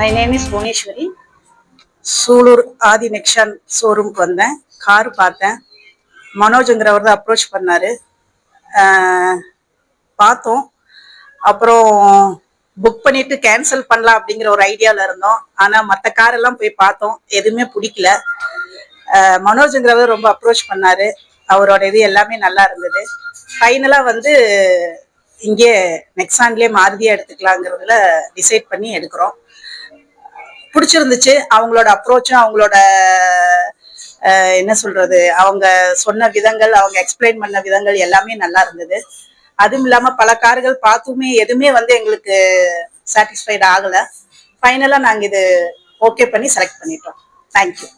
My name is Bhuvaneswari. Sulur Aadhi நெக்ஷான் ஷோரூம்க்கு வந்தேன். கார் பார்த்தேன். மனோஜுங்கிறவர் தான் அப்ரோச் பண்ணாரு. பார்த்தோம். அப்புறம் புக் பண்ணிட்டு கேன்சல் பண்ணலாம் அப்படிங்கிற ஒரு ஐடியாவில் இருந்தோம். ஆனால் மற்ற காரெல்லாம் போய் பார்த்தோம், எதுவுமே பிடிக்கல. மனோஜுங்கிறவர் ரொம்ப அப்ரோச் பண்ணாரு. அவரோட இது எல்லாமே நல்லா இருந்தது. ஃபைனலாக வந்து இங்கே நெக்ஸான்லேயே மாருதியாக எடுத்துக்கலாங்கிறதுல டிசைட் பண்ணி எடுக்கிறோம். பிடிச்சிருந்துச்சு. அவங்களோட அப்ரோச்சும் அவங்களோட என்ன சொல்றது, அவங்க சொன்ன விதங்கள், அவங்க எக்ஸ்பிளைன் பண்ண விதங்கள் எல்லாமே நல்லா இருந்தது. அதுவும் இல்லாம பல கார்கள் பார்த்துமே எதுவுமே வந்து எங்களுக்கு சாட்டிஸ்ஃபைட் ஆகல. ஃபைனலா நாங்க இது ஓகே பண்ணி செலக்ட் பண்ணிட்டோம். தேங்க்யூ.